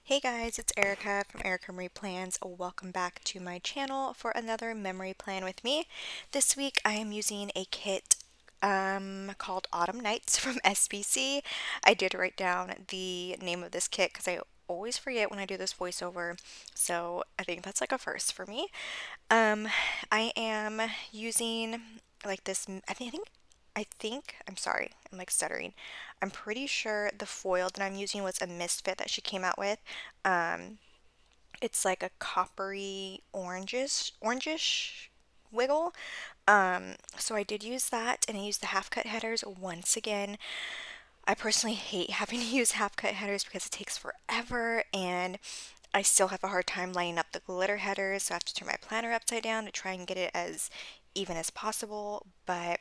Hey guys, it's Erica from Erica Marie Plans. Welcome back to my channel for another memory plan with me. This week I am using a kit called Autumn Nights from SBC. I did write down the name of this kit because I always forget when I do this voiceover, so I think that's like a first for me. Um, I am using like this, I'm sorry, I'm like stuttering. I'm pretty sure the foil that I'm using was a misfit that she came out with. Um, it's like a coppery orangish wiggle. So I did use that and I used the half cut headers once again. I personally hate having to use half cut headers because it takes forever and I still have a hard time lining up the glitter headers, so I have to turn my planner upside down to try and get it as even as possible. But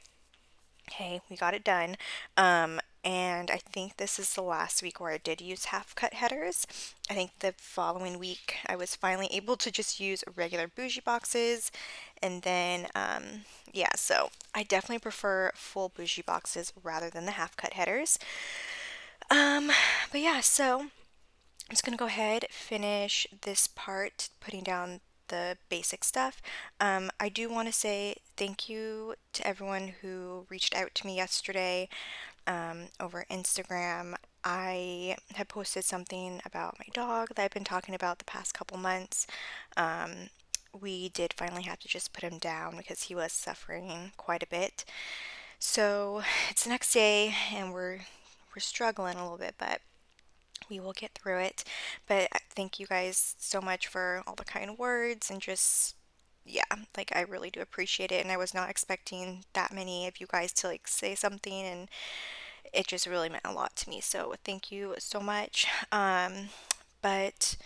hey, we got it done. And I think this is the last week where I did use half cut headers. I think the following week I was finally able to just use regular bougie boxes. And then, yeah, so I definitely prefer full bougie boxes rather than the half cut headers. Um, but yeah, so I'm just gonna go ahead, finish this part, putting down the basic stuff. I do want to say thank you to everyone who reached out to me yesterday over Instagram. I had posted something about my dog that I've been talking about the past couple months. Um, we did finally have to just put him down because he was suffering quite a bit. So it's the next day and we're struggling a little bit, but we will get through it. But thank you guys so much for all the kind words and just yeah, like I really do appreciate it and I was not expecting that many of you guys to like say something and it just really meant a lot to me. So thank you so much. But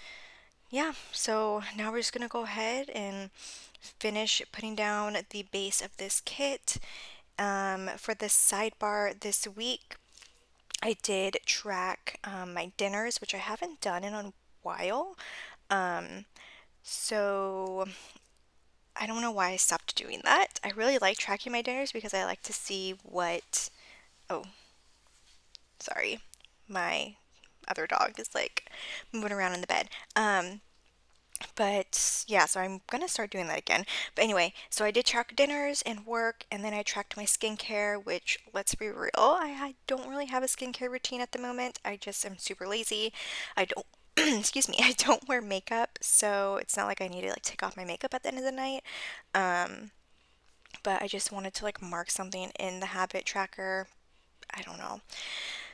yeah, so now we're just gonna go ahead and finish putting down the base of this kit. For the sidebar this week, I did track my dinners, which I haven't done in a while. Um, so I don't know why I stopped doing that. I really like tracking my dinners because I like to see what. Oh, sorry. My other dog is like moving around in the bed. But yeah, so I'm gonna start doing that again. But anyway, so I did track dinners and work, and then I tracked my skincare, which let's be real, I don't really have a skincare routine at the moment. I just am super lazy. I don't, excuse me, I don't wear makeup, so it's not like I need to like take off my makeup at the end of the night. Um, but I just wanted to like mark something in the habit tracker. I don't know.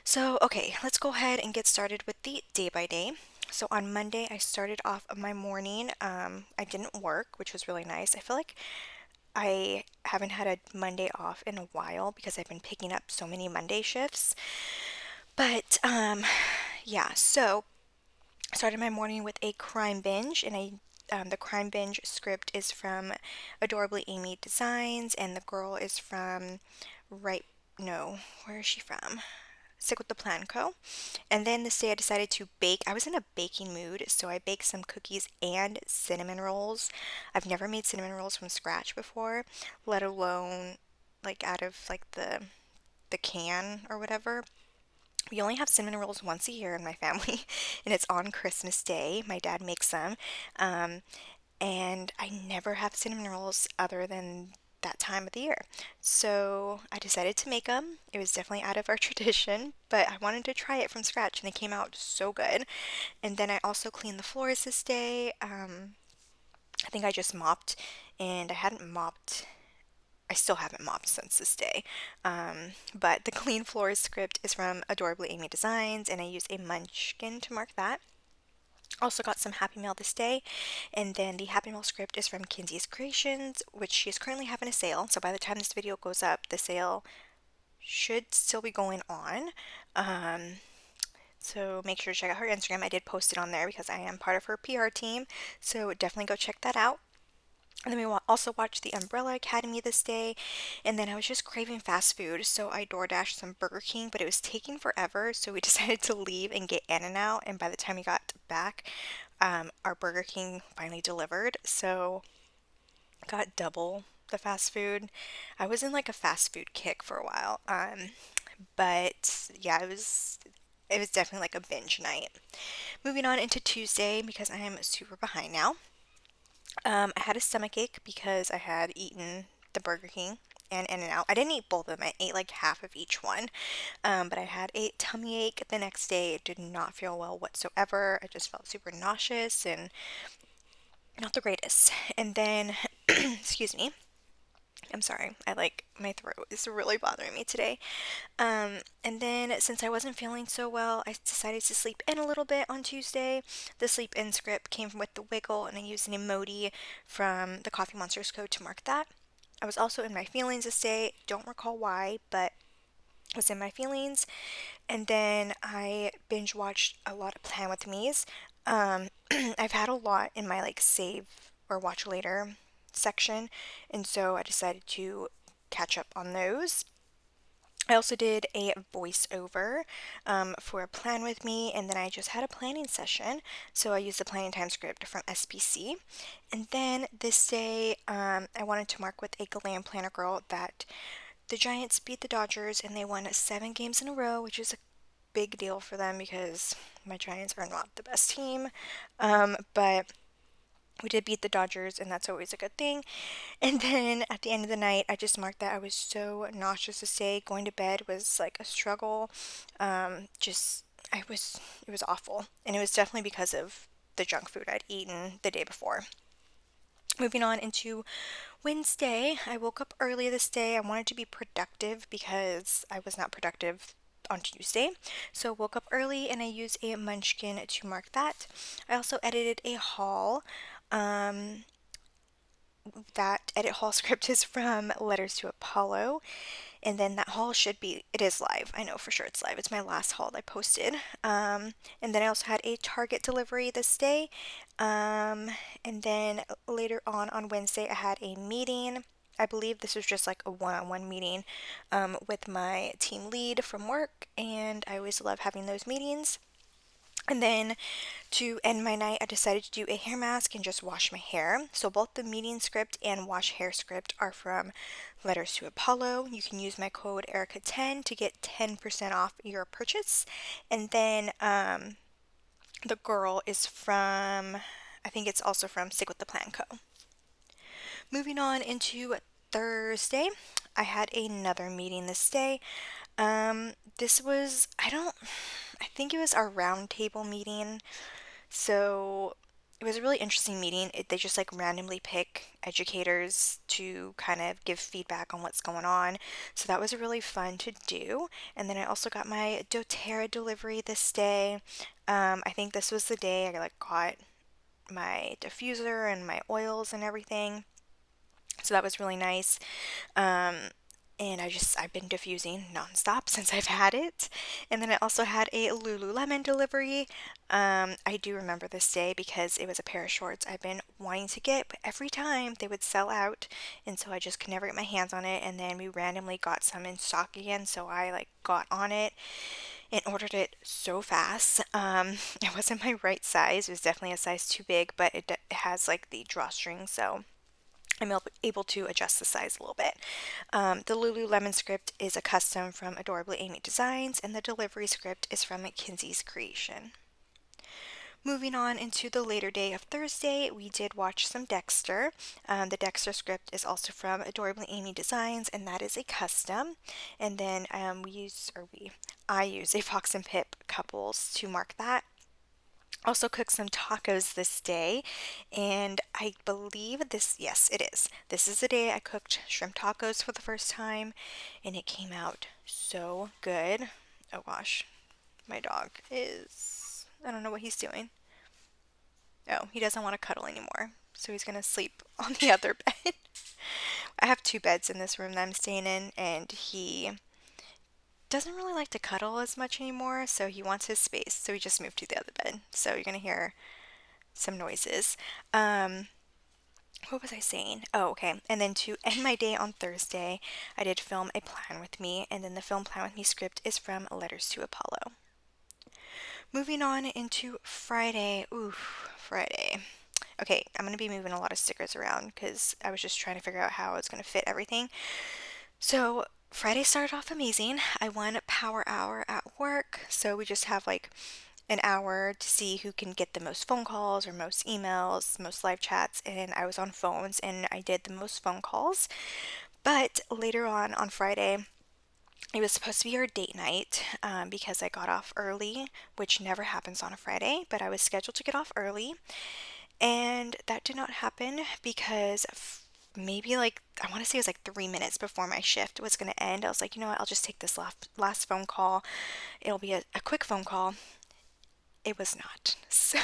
So, okay, let's go ahead and get started with the day by day. So on Monday, I started off my morning. I didn't work, which was really nice. I feel like I haven't had a Monday off in a while because I've been picking up so many Monday shifts. But yeah, so I started my morning with a crime binge, and the crime binge script is from Adorably Amy Designs, and the girl is from right. No, where is she from? Stick with the Plan Co. And then this day I decided to bake. I was in a baking mood, so I baked some cookies and cinnamon rolls. I've never made cinnamon rolls from scratch before, let alone like out of like the can or whatever. We only have cinnamon rolls once a year in my family, and it's on Christmas Day. My dad makes them. Um, and I never have cinnamon rolls other than that time of the year. So I decided to make them. It was definitely out of our tradition, but I wanted to try it from scratch and they came out so good. And then I also cleaned the floors this day. I think I just mopped and I hadn't mopped. I still haven't mopped since this day. But the clean floors script is from Adorably Amy Designs and I use a munchkin to mark that. Also got some Happy Mail this day, and then the Happy Mail script is from Kinsey's Creations, which she is currently having a sale. So by the time this video goes up, the sale should still be going on. Um, so make sure to check out her Instagram. I did post it on there because I am part of her PR team. So definitely go check that out. And then we also watched the Umbrella Academy this day, and then I was just craving fast food, so I DoorDashed some Burger King, but it was taking forever, so we decided to leave and get In-N-Out, and by the time we got back, our Burger King finally delivered, so got double the fast food. I was in like a fast food kick for a while, but yeah, it was definitely like a binge night. Moving on into Tuesday, because I am super behind now. I had a stomach ache because I had eaten the Burger King and In-N-Out. I didn't eat both of them. I ate like half of each one. But I had a tummy ache the next day. It did not feel well whatsoever. I just felt super nauseous and not the greatest. And then, excuse me. I'm sorry. My throat is really bothering me today. And then since I wasn't feeling so well, I decided to sleep in a little bit on Tuesday. The sleep in script came with the wiggle, and I used an emoji from the Coffee Monsters code to mark that. I was also in my feelings this day. Don't recall why, but was in my feelings. And then I binge watched a lot of Plan With Me's. I've had a lot in my like save or watch later section, and so I decided to catch up on those. I also did a voiceover for Plan With Me, and then I just had a planning session. So I used the planning time script from SPC. And then this day, I wanted to mark with a Glam Planner girl that the Giants beat the Dodgers and they won 7 games in a row, which is a big deal for them because my Giants are not the best team. But we did beat the Dodgers, and that's always a good thing. And then at the end of the night, I just marked that I was so nauseous this day. Going to bed was like a struggle. Just, it was awful. And it was definitely because of the junk food I'd eaten the day before. Moving on into Wednesday, I woke up early this day. I wanted to be productive because I was not productive on Tuesday. So woke up early and I used a munchkin to mark that. I also edited a haul. That edit haul script is from Letters to Apollo, and then that haul it is live. I know for sure it's live. It's my last haul I posted. And then I also had a Target delivery this day. And then later on Wednesday, I had a meeting. I believe this was just like a one-on-one meeting with my team lead from work, and I always love having those meetings. And then to end my night, I decided to do a hair mask and just wash my hair. So both the meeting script and wash hair script are from Letters to Apollo. You can use my code Erica10 to get 10% off your purchase. And then the girl is from, I think it's also from Stick with the Plan Co. Moving on into Thursday, I had another meeting this day. This was, I think it was our roundtable meeting. So it was a really interesting meeting. They just like randomly pick educators to kind of give feedback on what's going on. So that was really fun to do. And then I also got my doTERRA delivery this day. I think this was the day I like got my diffuser and my oils and everything. So that was really nice. Um, and I've been diffusing nonstop since I've had it. And then I also had a Lululemon delivery. I do remember this day because it was a pair of shorts I've been wanting to get, but every time they would sell out, and so I just could never get my hands on it. And then we randomly got some in stock again, so I like got on it and ordered it so fast. It wasn't my right size. It was definitely a size too big, but it has like the drawstring, so I'm able to adjust the size a little bit. The Lululemon script is a custom from Adorably Amy Designs, and the delivery script is from Kinsey's Creation. Moving on into the later day of Thursday, we did watch some Dexter. The Dexter script is also from Adorably Amy Designs, and that is a custom. And then I use a Fox and Pip couples to mark that. Also cooked some tacos this day, and I believe yes, it is. This is the day I cooked shrimp tacos for the first time, and it came out so good. Oh gosh, my dog I don't know what he's doing. Oh, he doesn't want to cuddle anymore, so he's gonna sleep on the other bed. I have 2 beds in this room that I'm staying in, and he doesn't really like to cuddle as much anymore, so he wants his space, so he just moved to the other bed. So you're gonna hear some noises. What was I saying? Oh, okay. And then to end my day on Thursday, I did film a Plan With Me, and then the film Plan With Me script is from Letters to Apollo. Moving on into Friday. Ooh, Friday. Okay, I'm going to be moving a lot of stickers around because I was just trying to figure out how I was going to fit everything. So Friday started off amazing. I won Power Hour at work, so we just have like an hour to see who can get the most phone calls or most emails, most live chats, and I was on phones and I did the most phone calls. But later on Friday, it was supposed to be our date night because I got off early, which never happens on a Friday, but I was scheduled to get off early, and that did not happen because maybe like I want to say it was like 3 minutes before my shift was going to end. I was like, you know what, I'll just take this last phone call. It'll be a quick phone call. It was not. So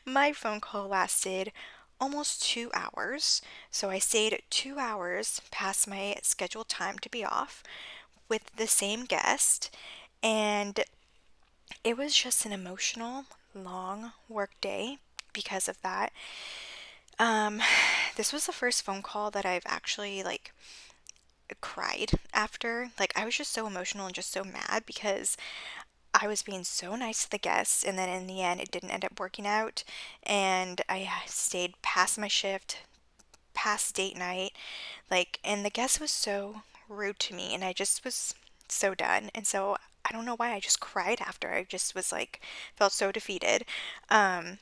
my phone call lasted almost 2 hours. So I stayed 2 hours past my scheduled time to be off with the same guest. And it was just an emotional, long work day because of that. Um, this was the first phone call that I've actually like cried after. Like I was just so emotional and just so mad because I was being so nice to the guests, and then in the end, it didn't end up working out. And I stayed past my shift, past date night, like, and the guest was so rude to me, and I just was so done. And so I don't know why I just cried after. I just was like, felt so defeated. Um,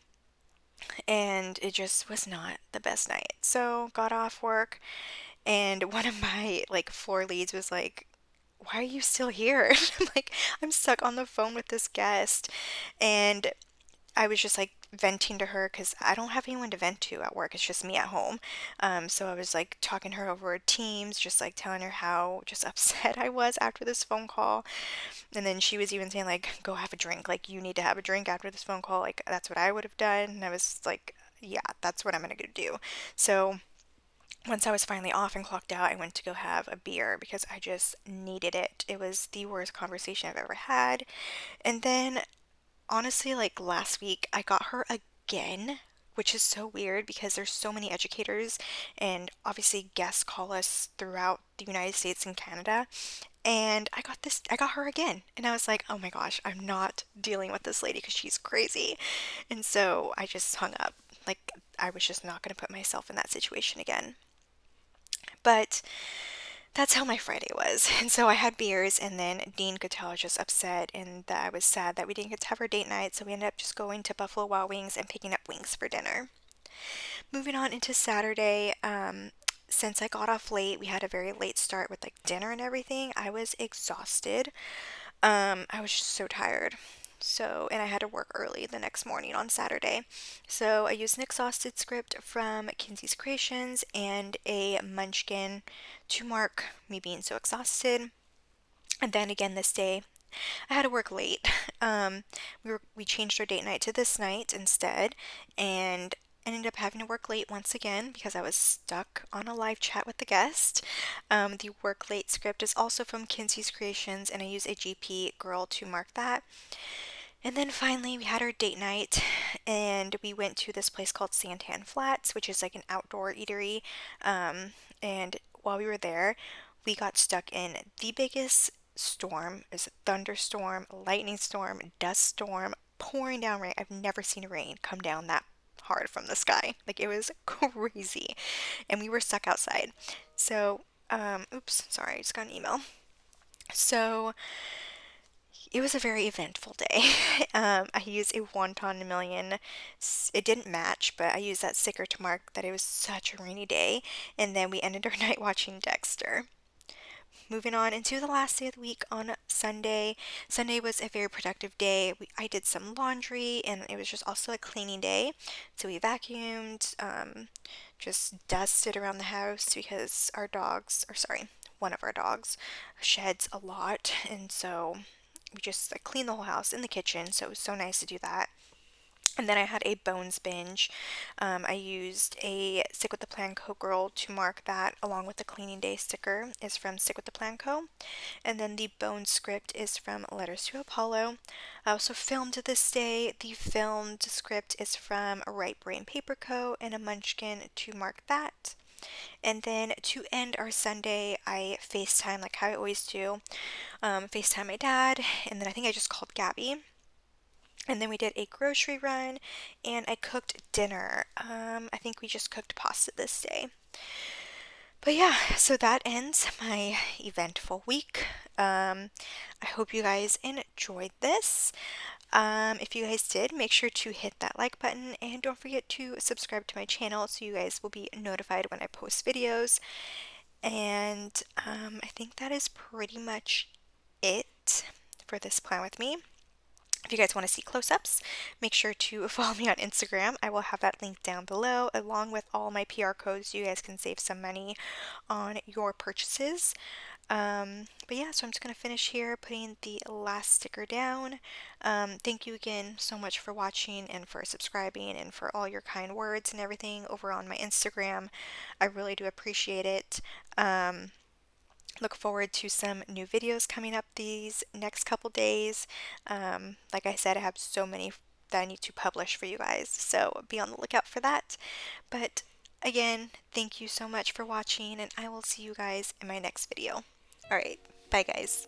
and it just was not the best night. So got off work, and one of my like floor leads was like, why are you still here? I'm like, I'm stuck on the phone with this guest. And I was just like venting to her because I don't have anyone to vent to at work. It's just me at home. So I was like talking to her over Teams, just like telling her how just upset I was after this phone call. And then she was even saying like, go have a drink. Like you need to have a drink after this phone call. Like that's what I would have done. And I was like, yeah, that's what I'm gonna go do. So once I was finally off and clocked out, I went to go have a beer because I just needed it. It was the worst conversation I've ever had. And then, honestly, like last week, I got her again, which is so weird because there's so many educators and obviously guests call us throughout the United States and Canada. And I got her again. And I was like, oh my gosh, I'm not dealing with this lady because she's crazy. And so I just hung up. Like, I was just not going to put myself in that situation again. But that's how my Friday was. And so I had beers, and then Dean could tell I was just upset and that I was sad that we didn't get to have our date night. So we ended up just going to Buffalo Wild Wings and picking up wings for dinner. Moving on into Saturday, since I got off late, we had a very late start with like dinner and everything. I was exhausted. I was just so tired. So, and I had to work early the next morning on Saturday. So, I used an exhausted script from Kinsey's Creations and a munchkin to mark me being so exhausted. And then again this day, I had to work late. We changed our date night to this night instead, and ended up having to work late once again because I was stuck on a live chat with the guest. The work late script is also from Kinsey's Creations, and I use a GP girl to mark that. And then finally, we had our date night, and we went to this place called Santan Flats, which is like an outdoor eatery. And while we were there, we got stuck in the biggest storm. It was a thunderstorm, lightning storm, dust storm, pouring down rain. I've never seen rain come down that hard from the sky. Like it was crazy. And we were stuck outside. So, oops, sorry, I just got an email. So, it was a very eventful day. I used a Wonton Million. It didn't match, but I used that sticker to mark that it was such a rainy day. And then we ended our night watching Dexter. Moving on into the last day of the week on Sunday. Sunday was a very productive day. I did some laundry and it was just also a cleaning day. So we vacuumed, just dusted around the house because our dogs, or sorry, one of our dogs sheds a lot. And so we just like, cleaned the whole house in the kitchen. So it was so nice to do that. And then I had a bones binge. I used a Stick with the Plan Co. girl to mark that, along with the cleaning day sticker is from Stick with the Plan Co. And then the bone script is from Letters to Apollo. I also filmed this day. The filmed script is from Right Brain Paper Co. and a Munchkin to mark that. And then to end our Sunday, I FaceTime like how I always do. FaceTime my dad, and then I think I just called Gabby. And then we did a grocery run, and I cooked dinner. I think we just cooked pasta this day. But yeah, so that ends my eventful week. I hope you guys enjoyed this. If you guys did, make sure to hit that like button and don't forget to subscribe to my channel so you guys will be notified when I post videos. And I think that is pretty much it for this plan with me. If you guys want to see close-ups, make sure to follow me on Instagram. I will have that link down below along with all my PR codes so you guys can save some money on your purchases. But yeah, so I'm just going to finish here putting the last sticker down. Thank you again so much for watching and for subscribing and for all your kind words and everything over on my Instagram. I really do appreciate it. Look forward to some new videos coming up these next couple days. Like I said, I have so many that I need to publish for you guys, so be on the lookout for that. But again, thank you so much for watching, and I will see you guys in my next video. Alright, bye guys.